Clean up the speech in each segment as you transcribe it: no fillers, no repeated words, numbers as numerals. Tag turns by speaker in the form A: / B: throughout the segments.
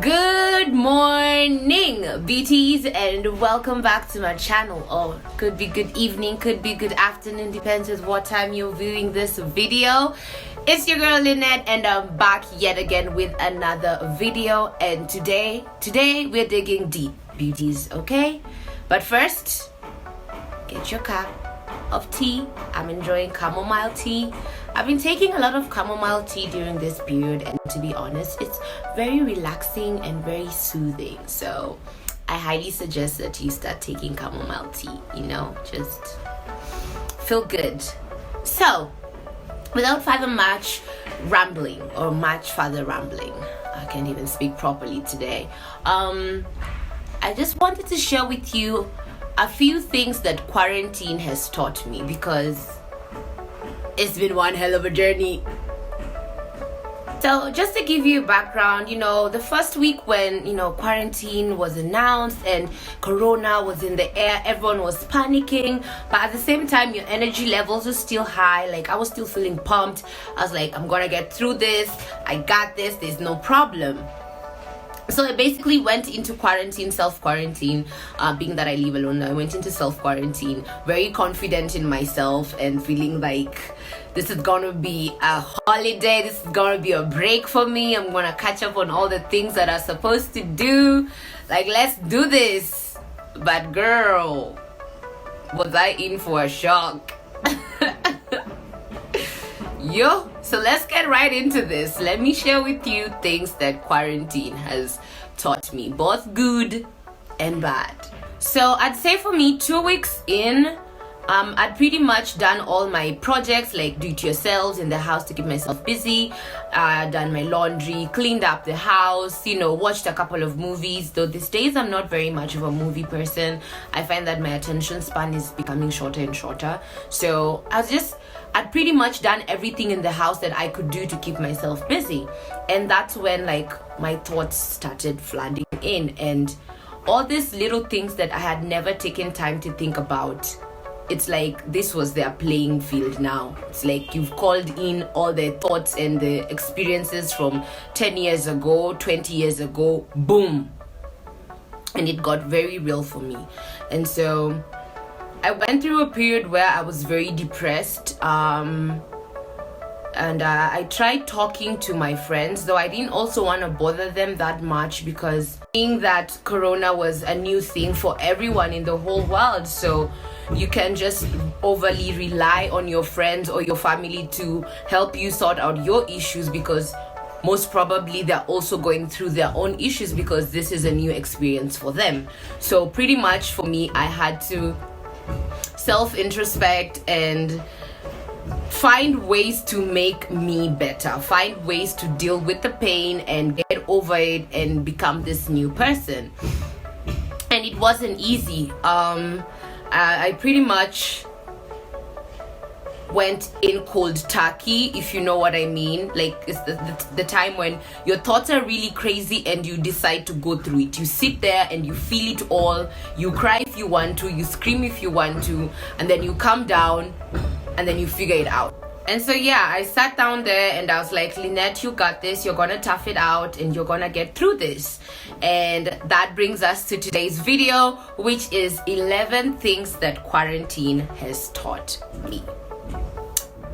A: Good morning, BTs, and welcome back to my channel. Or could be good evening, could be good afternoon, depends with what time you're viewing this video. It's your girl Lynette, and I'm back yet again with another video. And today we're digging deep, beauties, okay? But first, get your cup of tea. I'm enjoying chamomile tea. I've been taking a lot of chamomile tea during this period, and to be honest, it's very relaxing and very soothing. So I highly suggest that you start taking chamomile tea, just feel good. So without further much rambling, I can't even speak properly today. I just wanted to share with you a few things that quarantine has taught me, because it's been one hell of a journey. So just to give you a background, the first week when, quarantine was announced and Corona was in the air, everyone was panicking. But at the same time, your energy levels were still high. Like, I was still feeling pumped. I was like, I'm gonna get through this. I got this. There's no problem. So I basically went into quarantine, self-quarantine, being that I live alone. I went into self-quarantine, very confident in myself and feeling like this is gonna be a holiday, this is gonna be a break for me. I'm gonna catch up on all the things that I'm supposed to do. Like, let's do this. But girl, was I in for a shock. So let's get right into this. Let me share with you things that quarantine has taught me, both good and bad. So I'd say for me, 2 weeks in, I'd pretty much done all my projects, like do it yourselves in the house to keep myself busy. Done my laundry, cleaned up the house, watched a couple of movies. Though these days I'm not very much of a movie person. I find that my attention span is becoming shorter and shorter. So I'd pretty much done everything in the house that I could do to keep myself busy. And that's when my thoughts started flooding in, and all these little things that I had never taken time to think about. It's like this was their playing field now. It's like you've called in all the thoughts and the experiences from 10 years ago, 20 years ago, boom. And it got very real for me. And so I went through a period where I was very depressed. And I tried talking to my friends, though I didn't also want to bother them that much, because seeing that Corona was a new thing for everyone in the whole world. So you can just overly rely on your friends or your family to help you sort out your issues, because most probably they're also going through their own issues, because this is a new experience for them. So pretty much for me, I had to self-introspect and find ways to make me better, find ways to deal with the pain and get over it and become this new person. And it wasn't easy. I pretty much went in cold turkey, if you know what I mean. Like, it's the time when your thoughts are really crazy and you decide to go through it. You sit there and you feel it all. You cry if you want to, you scream if you want to, and then you calm down and then you figure it out. And so I sat down there and I was like, Lynette, you got this. You're gonna tough it out and you're gonna get through this. And that brings us to today's video, which is 11 things that quarantine has taught me.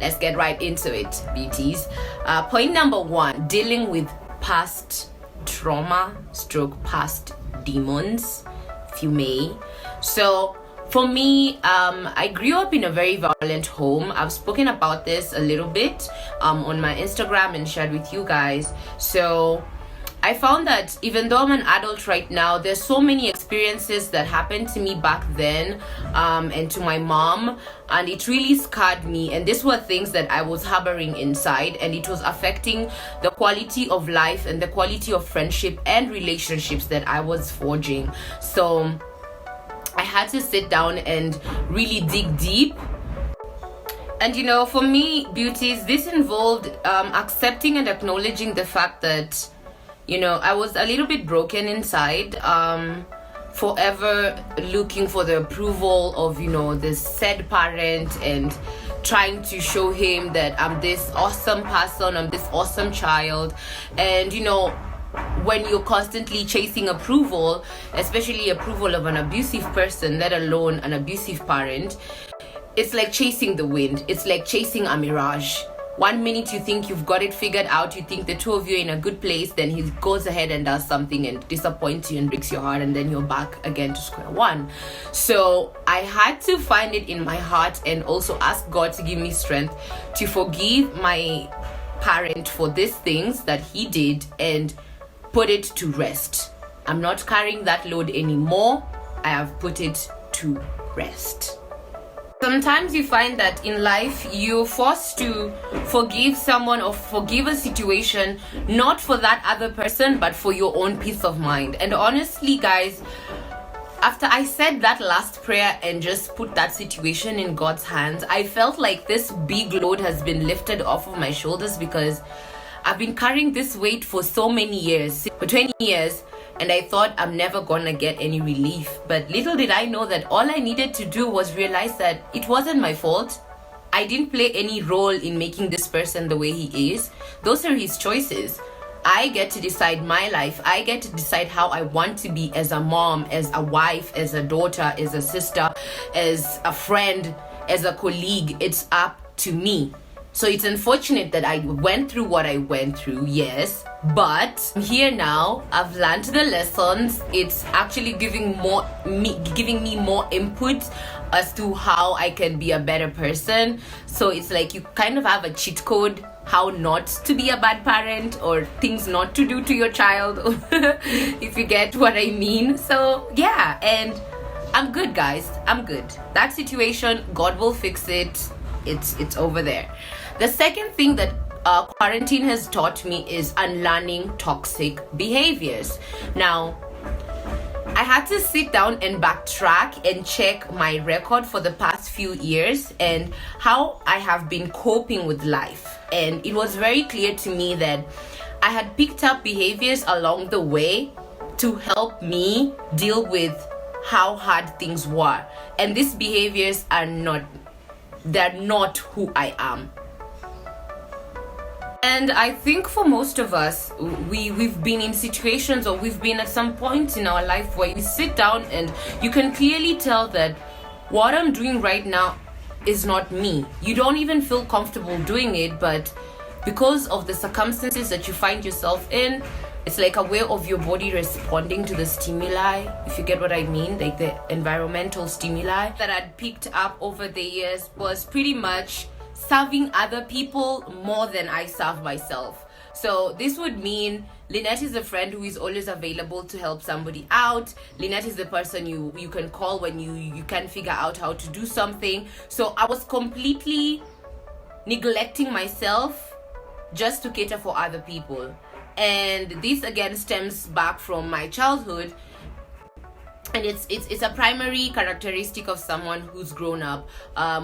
A: Let's get right into it, beauties. Point number 1, dealing with past trauma / past demons, if you may. So for me, I grew up in a very violent home. I've spoken about this a little bit on my Instagram and shared with you guys. So I found that even though I'm an adult right now, there's so many experiences that happened to me back then and to my mom, and it really scarred me. And these were things that I was harboring inside, and it was affecting the quality of life and the quality of friendship and relationships that I was forging. So I had to sit down and really dig deep. And for me, beauties, this involved accepting and acknowledging the fact that I was a little bit broken inside, forever looking for the approval of, this said parent, and trying to show him that I'm this awesome person, I'm this awesome child. And when you're constantly chasing approval, especially approval of an abusive person, let alone an abusive parent, it's like chasing the wind. It's like chasing a mirage. One minute you think you've got it figured out, you think the two of you are in a good place, then he goes ahead and does something and disappoints you and breaks your heart, and then you're back again to square one. So I had to find it in my heart and also ask God to give me strength to forgive my parent for these things that he did and put it to rest. I'm not carrying that load anymore. I have put it to rest. Sometimes you find that in life you're forced to forgive someone or forgive a situation, not for that other person, but for your own peace of mind. And honestly, guys, after I said that last prayer and just put that situation in God's hands, I felt like this big load has been lifted off of my shoulders, because I've been carrying this weight for so many years, for 20 years, and I thought I'm never gonna get any relief. But little did I know that all I needed to do was realize that it wasn't my fault. I didn't play any role in making this person the way he is. Those are his choices. I get to decide my life. I get to decide how I want to be as a mom, as a wife, as a daughter, as a sister, as a friend, as a colleague. It's up to me. So it's unfortunate that I went through what I went through, yes, but here now, I've learned the lessons. It's actually giving me more input as to how I can be a better person. So it's like you kind of have a cheat code how not to be a bad parent, or things not to do to your child, if you get what I mean. So yeah, and I'm good, guys. I'm good. That situation, God will fix it. It's over there. The second thing that quarantine has taught me is unlearning toxic behaviors. Now, I had to sit down and backtrack and check my record for the past few years and how I have been coping with life. And it was very clear to me that I had picked up behaviors along the way to help me deal with how hard things were. And these behaviors they're not who I am. And I think for most of us, we've been in situations, or we've been at some point in our life where you sit down and you can clearly tell that what I'm doing right now is not me. You don't even feel comfortable doing it, but because of the circumstances that you find yourself in, it's like a way of your body responding to the stimuli, if you get what I mean, like the environmental stimuli that I'd picked up over the years was pretty much serving other people more than I serve myself. So this would mean Lynette is a friend who is always available to help somebody out. Lynette is the person you can call when you can't figure out how to do something. So I was completely neglecting myself just to cater for other people. And this again stems back from my childhood, and it's a primary characteristic of someone who's grown up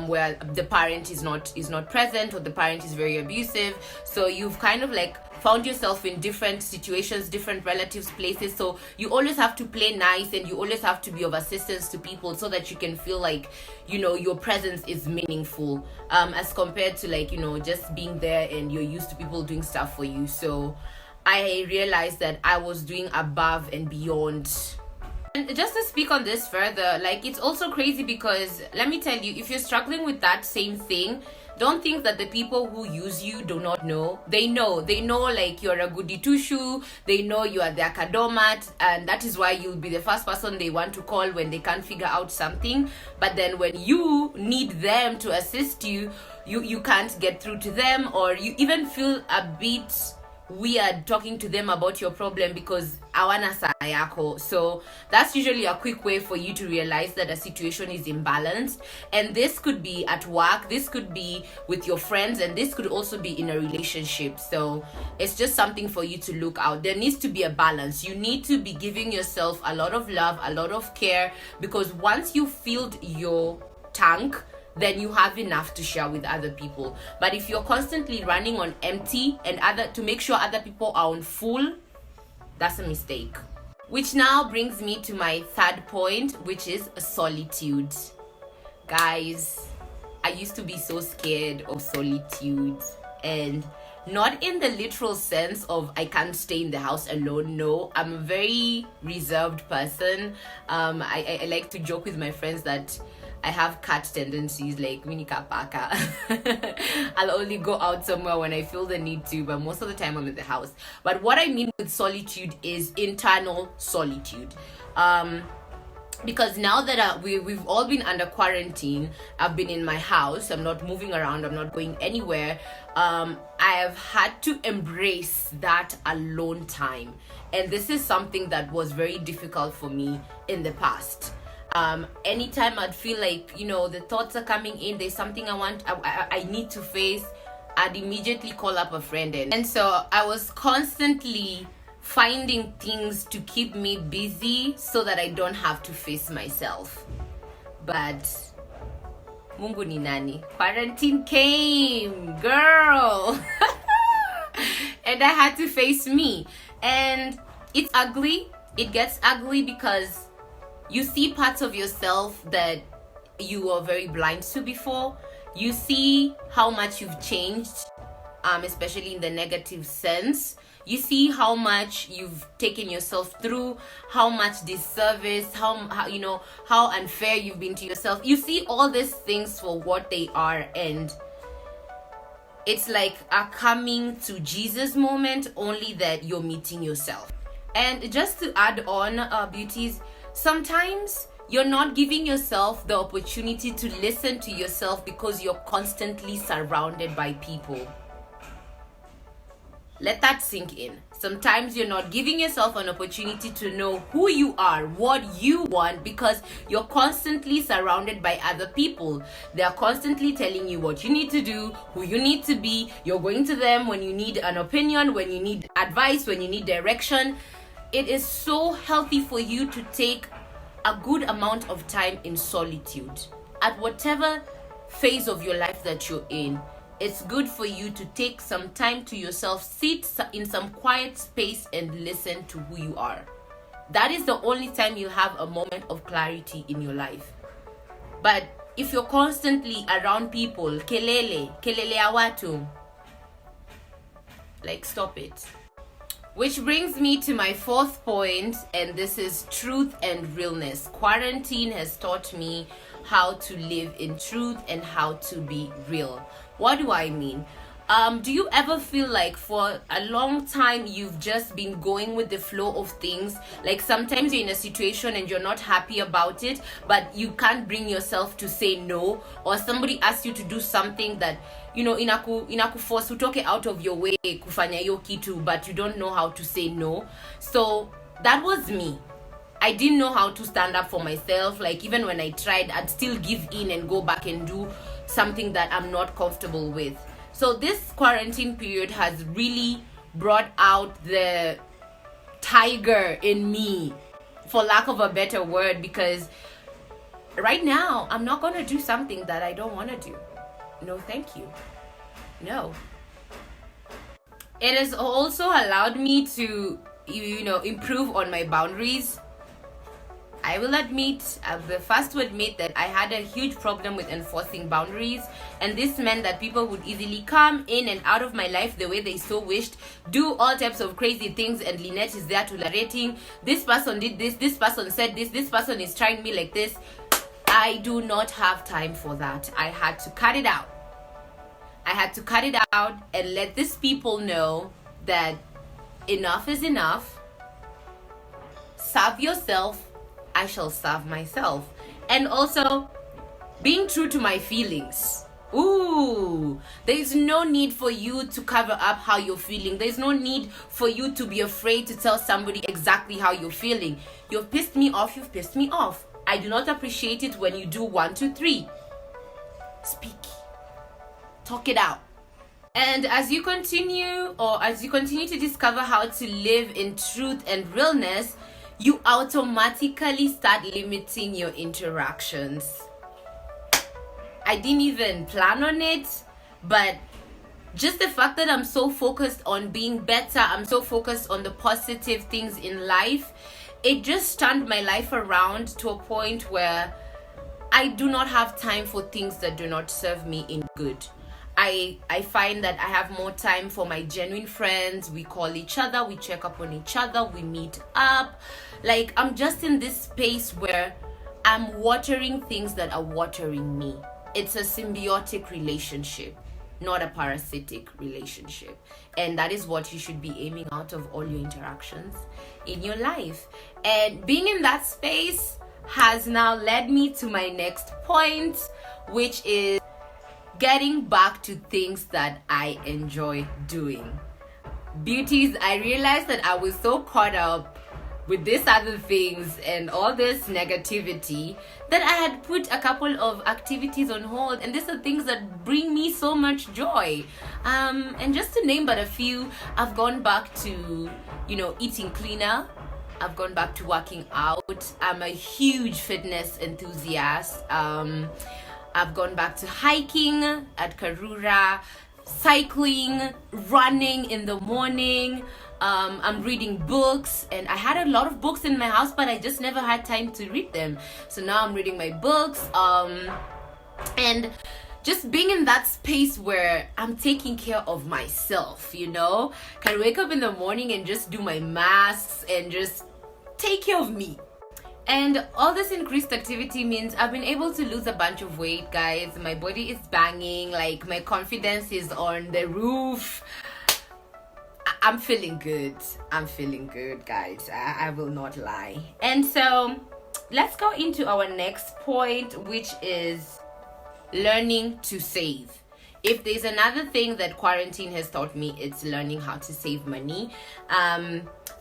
A: where the parent is not present, or the parent is very abusive. So you've kind of like found yourself in different situations, different relatives, places. So you always have to play nice, and you always have to be of assistance to people so that you can feel like, you know, your presence is meaningful, as compared to like, you know, just being there and you're used to people doing stuff for you. So I realized that I was doing above and beyond. And just to speak on this further, like, it's also crazy because let me tell you, if you're struggling with that same thing, don't think that the people who use you do not know. They know like you're a goody two shoe. They know you are their kadomat, and that is why you'll be the first person they want to call when they can't figure out something. But then when you need them to assist you, you can't get through to them, or you even feel a bit weird talking to them about your problem because awana saa yako. So that's usually a quick way for you to realize that a situation is imbalanced, and this could be at work, this could be with your friends, and this could also be in a relationship. So it's just something for you to look out. There needs to be a balance. You need to be giving yourself a lot of love, a lot of care, because once you filled your tank, then you have enough to share with other people. But if you're constantly running on empty and to make sure other people are on full, that's a mistake. Which now brings me to my third point, which is solitude. Guys, I used to be so scared of solitude, and not in the literal sense of I can't stay in the house alone. No, I'm a very reserved person. I like to joke with my friends that I have cat tendencies, like mini kapaka. I'll only go out somewhere when I feel the need to, but most of the time I'm in the house. But what I mean with solitude is internal solitude. Because now that we've all been under quarantine, I've been in my house, I'm not moving around, I'm not going anywhere. I have had to embrace that alone time, and this is something that was very difficult for me in the past. Anytime I'd feel like, the thoughts are coming in, there's something I need to face, I'd immediately call up a friend, and so I was constantly finding things to keep me busy so that I don't have to face myself. But Mungu ni nani? Quarantine came, girl. And I had to face me. And it's ugly. It gets ugly because you see parts of yourself that you were very blind to before. You see how much you've changed, especially in the negative sense. You see how much you've taken yourself through, how much disservice, how unfair you've been to yourself. You see all these things for what they are, and it's like a coming to Jesus moment, only that you're meeting yourself. And just to add on, beauties, sometimes you're not giving yourself the opportunity to listen to yourself because you're constantly surrounded by people. Let that sink in. Sometimes you're not giving yourself an opportunity to know who you are, what you want, because you're constantly surrounded by other people. They're constantly telling you what you need to do, who you need to be. You're going to them when you need an opinion, when you need advice, when you need direction. It is so healthy for you to take a good amount of time in solitude. At whatever phase of your life that you're in, it's good for you to take some time to yourself, sit in some quiet space and listen to who you are. That is the only time you have a moment of clarity in your life. But if you're constantly around people, kelele awatu, like, stop it. Which brings me to my fourth point, and this is truth and realness. Quarantine has taught me how to live in truth and how to be real. What do I mean? Do you ever feel like for a long time you've just been going with the flow of things? Like sometimes you're in a situation and you're not happy about it, but you can't bring yourself to say no, or somebody asks you to do something that, inaku force utoke out of your way kufanya hiyo kitu, but you don't know how to say no. So that was me. I didn't know how to stand up for myself. Like even when I tried, I'd still give in and go back and do something that I'm not comfortable with. So this quarantine period has really brought out the tiger in me, for lack of a better word, because right now I'm not going to do something that I don't want to do. No, thank you. No. It has also allowed me to, improve on my boundaries. I will admit, I'll be the first to admit that I had a huge problem with enforcing boundaries, and this meant that people would easily come in and out of my life the way they so wished, do all types of crazy things, and Lynette is there tolerating. This person did this person said this person is trying me like this. I do not have time for that. I had to cut it out. I had to cut it out and let these people know that enough is enough. Serve yourself, I shall serve myself. And also being true to my feelings. Ooh, there is no need for you to cover up how you're feeling. There's no need for you to be afraid to tell somebody exactly how you're feeling. You've pissed me off, you've pissed me off. I do not appreciate it when you do 1, 2, 3. Speak. Talk it out. And as you continue to discover how to live in truth and realness, you automatically start limiting your interactions. I didn't even plan on it, but just the fact that I'm so focused on being better, I'm so focused on the positive things in life, it just turned my life around to a point where I do not have time for things that do not serve me in good. I find that I have more time for my genuine friends. We call each other, we check up on each other, we meet up. Like, I'm just in this space where I'm watering things that are watering me. It's a symbiotic relationship, not a parasitic relationship. And that is what you should be aiming out of all your interactions in your life. And being in that space has now led me to my next point, which is getting back to things that I enjoy doing. Beauties, I realized that I was so caught up with these other things and all this negativity that I had put a couple of activities on hold, and these are things that bring me so much joy. And just to name but a few, I've gone back to, eating cleaner. I've gone back to working out. I'm a huge fitness enthusiast. I've gone back to hiking at Karura, cycling, running in the morning. I'm reading books, and I had a lot of books in my house, but I just never had time to read them. So now I'm reading my books, and just being in that space where I'm taking care of myself, can wake up in the morning and just do my masks and just take care of me. And all this increased activity means I've been able to lose a bunch of weight, guys. My body is banging, like my confidence is on the roof. I'm feeling good. Guys. I will not lie. And so let's go into our next point, which is learning to save. If there's another thing that quarantine has taught me, it's learning how to save money.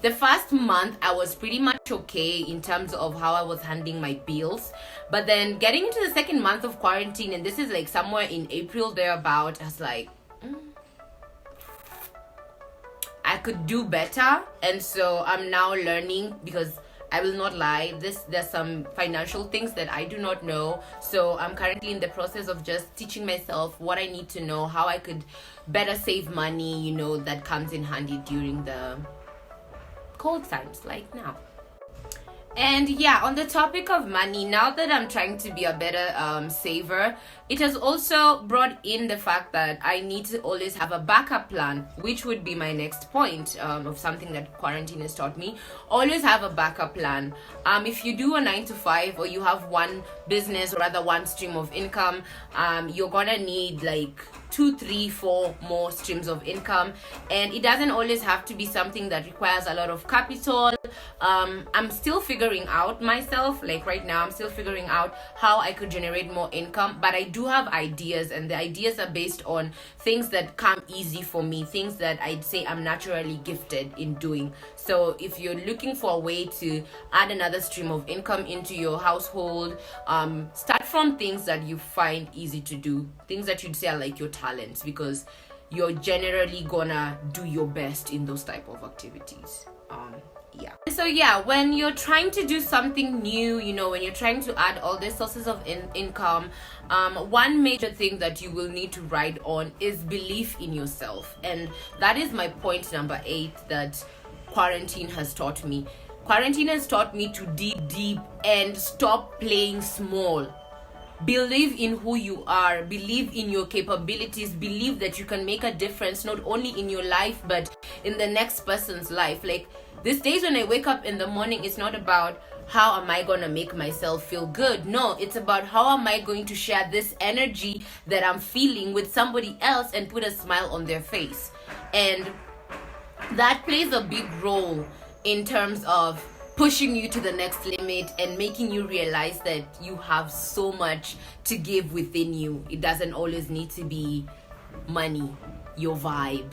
A: The first month I was pretty much okay in terms of how I was handling my bills, but then getting into the second month of quarantine, and this is like somewhere in April thereabout, I was like, I could do better. And so I'm now learning, because I will not lie, there's some financial things that I do not know. So I'm currently in the process of just teaching myself what I need to know, how I could better save money, that comes in handy during the cold times like now. And yeah, on the topic of money, now that I'm trying to be a better saver, it has also brought in the fact that I need to always have a backup plan, which would be my next point of something that quarantine has taught me. Always have a backup plan. If you do a 9 to 5, or you have one business, or rather one stream of income, you're gonna need like 2, 3, 4 more streams of income. And it doesn't always have to be something that requires a lot of capital. I'm still figuring out myself, like right now I'm still figuring out how I could generate more income, but I do have ideas, and the ideas are based on things that come easy for me, things that I'd say I'm naturally gifted in doing. So if you're looking for a way to add another stream of income into your household, start from things that you find easy to do, things that you'd say are like your talents, because you're generally gonna do your best in those type of activities. So when you're trying to do something new, when you're trying to add all these sources of income, one major thing that you will need to ride on is belief in yourself. And that is my point number 8 that quarantine has taught me. Quarantine has taught me to dig deep and stop playing small. Believe in who you are, believe in your capabilities, believe that you can make a difference not only in your life but in the next person's life. Like, these days when I wake up in the morning, it's not about how am I going to make myself feel good. No, it's about how am I going to share this energy that I'm feeling with somebody else and put a smile on their face. And that plays a big role in terms of pushing you to the next limit and making you realize that you have so much to give within you. It doesn't always need to be money, your vibe,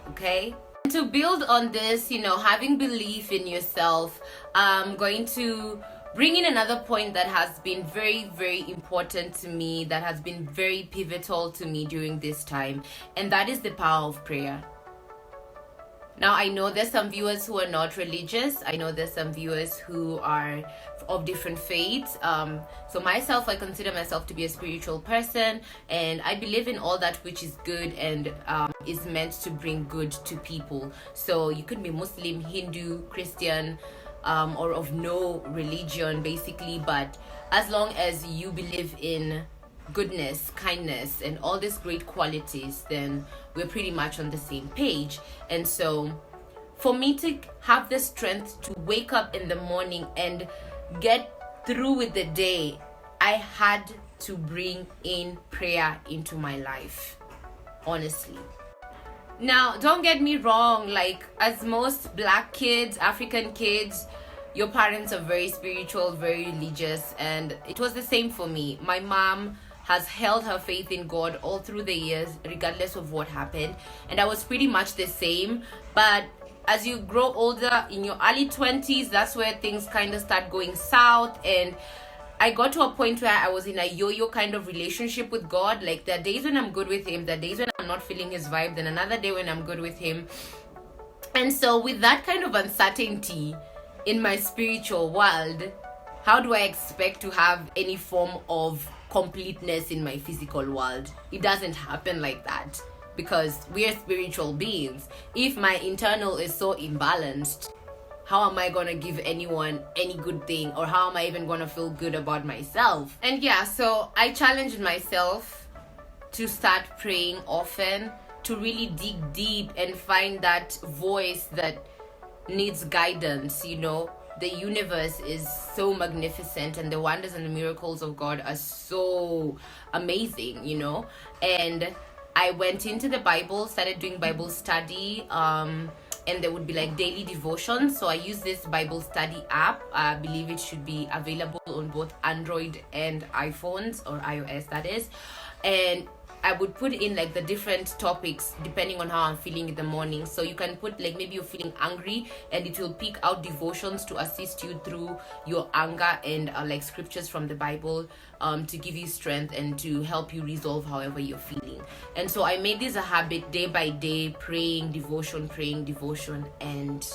A: okay? To build on this, having belief in yourself, I'm going to bring in another point that has been very, very important to me, that has been very pivotal to me during this time, and that is the power of prayer. Now, I know there's some viewers who are not religious. I know there's some viewers who are of different faiths. So myself, I consider myself to be a spiritual person, and I believe in all that which is good and is meant to bring good to people. So you could be Muslim, Hindu, Christian, or of no religion, basically. But as long as you believe in goodness, kindness, and all these great qualities, then we're pretty much on the same page. And so for me to have the strength to wake up in the morning and get through with the day, I had to bring in prayer into my life, honestly. Now, don't get me wrong, like, as most Black kids, African kids, your parents are very spiritual, very religious, and it was the same for me. My mom has held her faith in God all through the years, regardless of what happened, and I was pretty much the same. But as you grow older, in your early 20s, that's where things kind of start going south, and I got to a point where I was in a yo-yo kind of relationship with God. Like, there are days when I'm good with him, there are days when I'm not feeling his vibe, then another day when I'm good with him. And so with that kind of uncertainty in my spiritual world, how do I expect to have any form of completeness in my physical world? It doesn't happen like that, because we are spiritual beings. If my internal is so imbalanced, how am I gonna give anyone any good thing, or how am I even gonna feel good about myself? And yeah, so I challenged myself to start praying often, to really dig deep and find that voice that needs guidance. You know, the universe is so magnificent, and the wonders and the miracles of God are so amazing, you know. And I went into the Bible, started doing Bible study, and there would be like daily devotions. So I use this Bible study app. I believe it should be available on both Android and iPhones, or iOS, that is. And I would put in like the different topics depending on how I'm feeling in the morning. So you can put like, maybe you're feeling angry, and it will pick out devotions to assist you through your anger, and like scriptures from the Bible to give you strength and to help you resolve however you're feeling. And so I made this a habit, day by day, praying devotion, and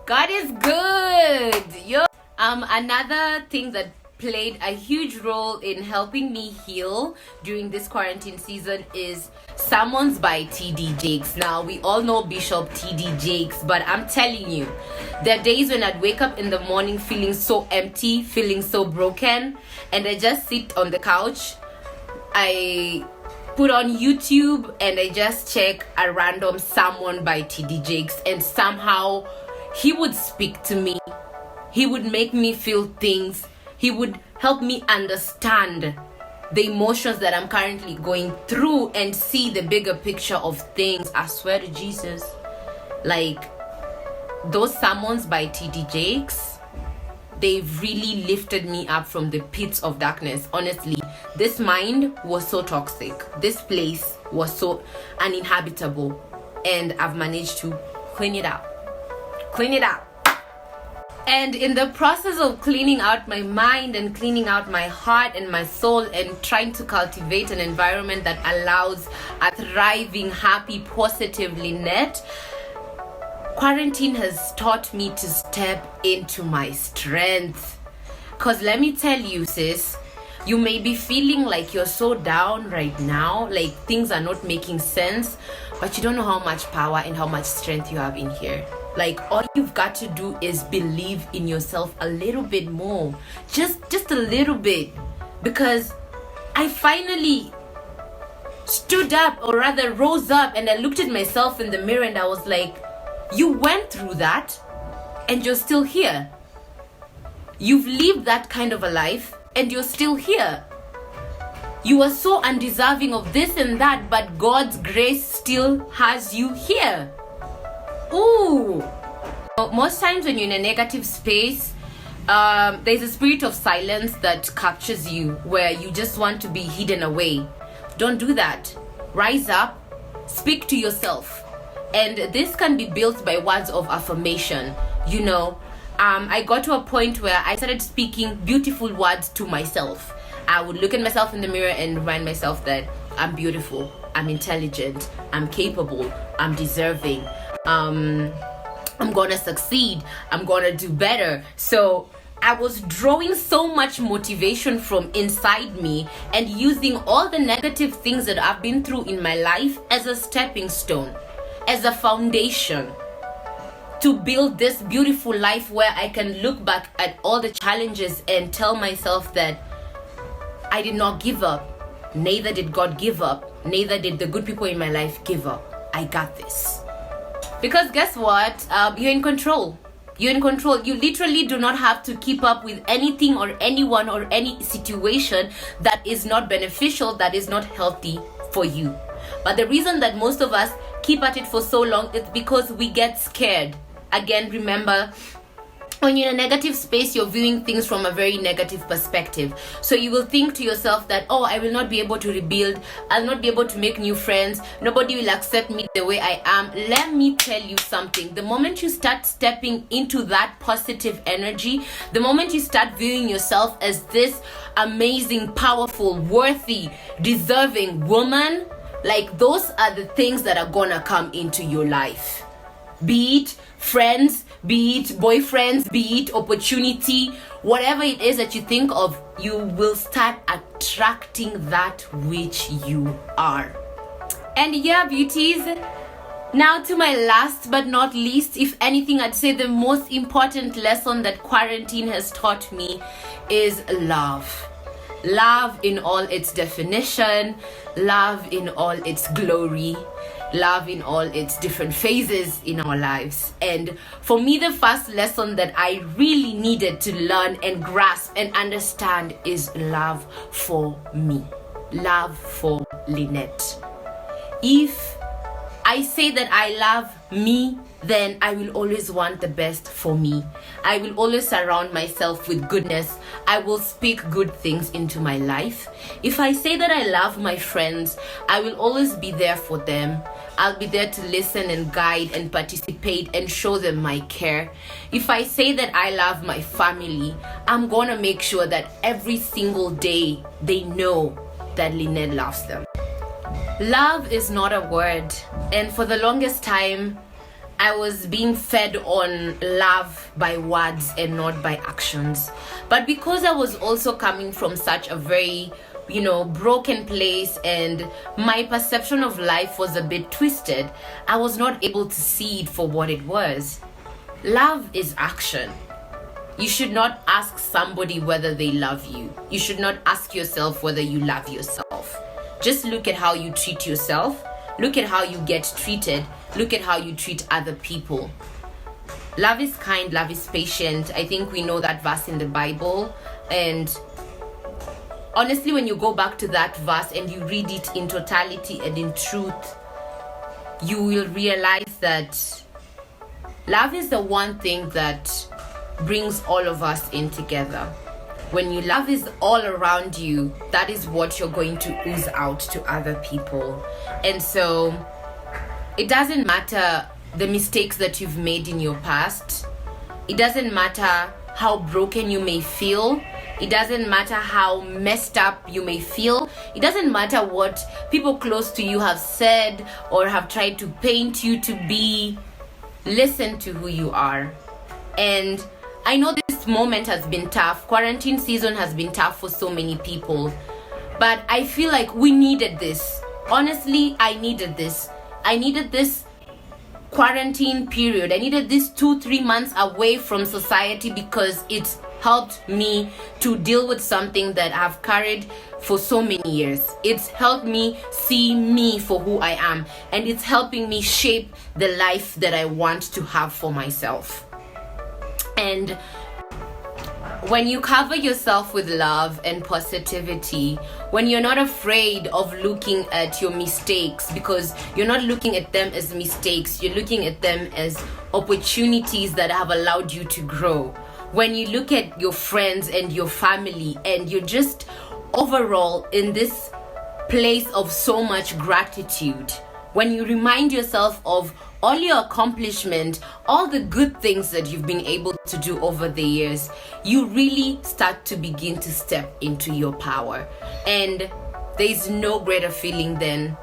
A: God is good. Another thing that played a huge role in helping me heal during this quarantine season is Sermons by T.D. Jakes. Now, we all know Bishop T.D. Jakes, but I'm telling you, there are days when I'd wake up in the morning feeling so empty, feeling so broken, and I just sit on the couch, I put on YouTube, and I just check a random sermon by T.D. Jakes, and somehow he would speak to me. He would make me feel things. He would help me understand the emotions that I'm currently going through and see the bigger picture of things. I swear to Jesus, like, those sermons by T.D. Jakes, they really lifted me up from the pits of darkness. Honestly, this mind was so toxic. This place was so uninhabitable, and I've managed to clean it out. And in the process of cleaning out my mind and cleaning out my heart and my soul and trying to cultivate an environment that allows a thriving, happy, positive Lynette, quarantine has taught me to step into my strength. Because let me tell you, sis, you may be feeling like you're so down right now, like things are not making sense, but you don't know how much power and how much strength you have in here. Like, all you've got to do is believe in yourself a little bit more. Just a little bit. Because I finally stood up, or rather rose up, and I looked at myself in the mirror and I was like, you went through that and you're still here. You've lived that kind of a life and you're still here. You are so undeserving of this and that, but God's grace still has you here. Ooh. Most times when you're in a negative space, there's a spirit of silence that captures you, where you just want to be hidden away. Don't do that. Rise up, speak to yourself. And this can be built by words of affirmation. You know, I got to a point where I started speaking beautiful words to myself. I would look at myself in the mirror and remind myself that I'm beautiful, I'm intelligent, I'm capable, I'm deserving. I'm gonna succeed, I'm gonna do better. So I was drawing so much motivation from inside me and using all the negative things that I've been through in my life as a stepping stone, as a foundation to build this beautiful life where I can look back at all the challenges and tell myself that I did not give up. Neither did God give up. Neither did the good people in my life give up. I got this. Because guess what? You're in control. You're in control. You literally do not have to keep up with anything or anyone or any situation that is not beneficial, that is not healthy for you. But the reason that most of us keep at it for so long is because we get scared. Again, remember, when you're in a negative space, you're viewing things from a very negative perspective. So you will think to yourself that, oh, I will not be able to rebuild. I'll not be able to make new friends. Nobody will accept me the way I am. Let me tell you something. The moment you start stepping into that positive energy, the moment you start viewing yourself as this amazing, powerful, worthy, deserving woman, like those are the things that are gonna come into your life. Be it friends, be it boyfriends, be it opportunity, whatever it is that you think of, you will start attracting that which you are. And yeah, beauties, now to my last but not least, if anything, I'd say the most important lesson that quarantine has taught me is love. Love in all its definition, love in all its glory, love in all its different phases in our lives. And for me, the first lesson that I really needed to learn and grasp and understand is love for me, love for Lynette. If I say that I love me, then I will always want the best for me. I will always surround myself with goodness. I will speak good things into my life. If I say that I love my friends, I will always be there for them. I'll be there to listen and guide and participate and show them my care. If I say that I love my family, I'm gonna make sure that every single day they know that Lynette loves them. Love is not a word, and for the longest time, I was being fed on love by words and not by actions. But because I was also coming from such a very, broken place, and my perception of life was a bit twisted, I was not able to see it for what it was. Love is action. You should not ask somebody whether they love you. You should not ask yourself whether you love yourself. Just look at how you treat yourself. Look at how you get treated. Look at how you treat other people. Love is kind, love is patient. I think we know that verse in the Bible. And honestly, when you go back to that verse and you read it in totality and in truth, you will realize that love is the one thing that brings all of us in together. When your love is all around you, that is what you're going to ooze out to other people. And so it doesn't matter the mistakes that you've made in your past. It doesn't matter how broken you may feel. It doesn't matter how messed up you may feel. It doesn't matter what people close to you have said or have tried to paint you to be. Listen to who you are. And I know this moment has been tough. Quarantine season has been tough for so many people. But I feel like we needed this. Honestly, I needed this. I needed this quarantine period. I needed this 2-3 months away from society because it helped me to deal with something that I've carried for so many years. It's helped me see me for who I am. And it's helping me shape the life that I want to have for myself. And when you cover yourself with love and positivity, when you're not afraid of looking at your mistakes, because you're not looking at them as mistakes, you're looking at them as opportunities that have allowed you to grow. When you look at your friends and your family and you're just overall in this place of so much gratitude, when you remind yourself of all your accomplishment, all the good things that you've been able to do over the years, you really start to begin to step into your power. And there's no greater feeling than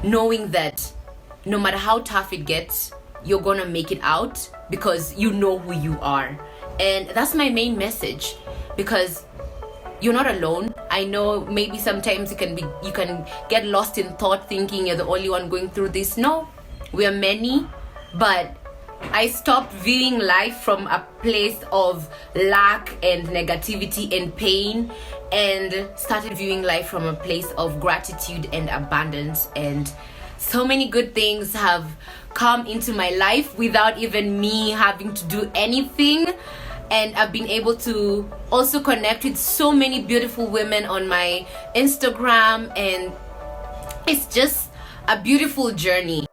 A: knowing that no matter how tough it gets, you're gonna make it out because you know who you are. And that's my main message, because you're not alone. I know maybe sometimes you can get lost in thought thinking you're the only one going through this. No, we are many, but I stopped viewing life from a place of lack and negativity and pain, and started viewing life from a place of gratitude and abundance. And so many good things have come into my life without even me having to do anything. And I've been able to also connect with so many beautiful women on my Instagram, and it's just a beautiful journey.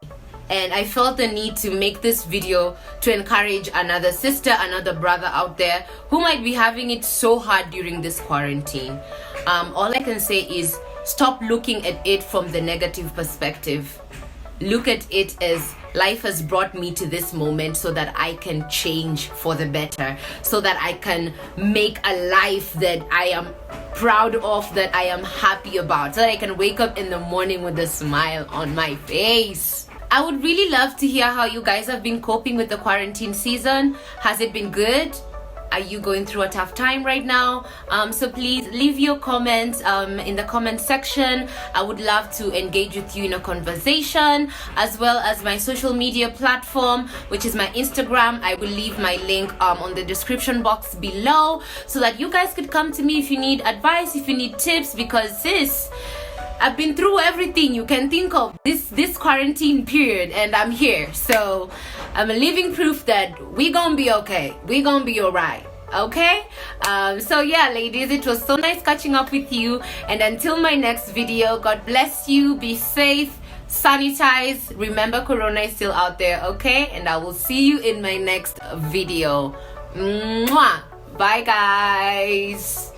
A: And I felt the need to make this video to encourage another sister, another brother out there who might be having it so hard during this quarantine. All I can say is stop looking at it from the negative perspective. Look at it as life has brought me to this moment so that I can change for the better, so that I can make a life that I am proud of, that I am happy about, so that I can wake up in the morning with a smile on my face. I would really love to hear how you guys have been coping with the quarantine season. Has it been good? Are you going through a tough time right now? So please leave your comments in the comment section. I would love to engage with you in a conversation, as well as my social media platform, which is my Instagram. I will leave my link on the description box below, so that you guys could come to me if you need advice, if you need tips, because sis, I've been through everything you can think of this quarantine period, and I'm here. So I'm a living proof that we gonna be okay. We gonna be alright. Okay? So yeah, ladies, it was so nice catching up with you. And until my next video, God bless you. Be safe. Sanitize. Remember, Corona is still out there. Okay? And I will see you in my next video. Mwah! Bye, guys.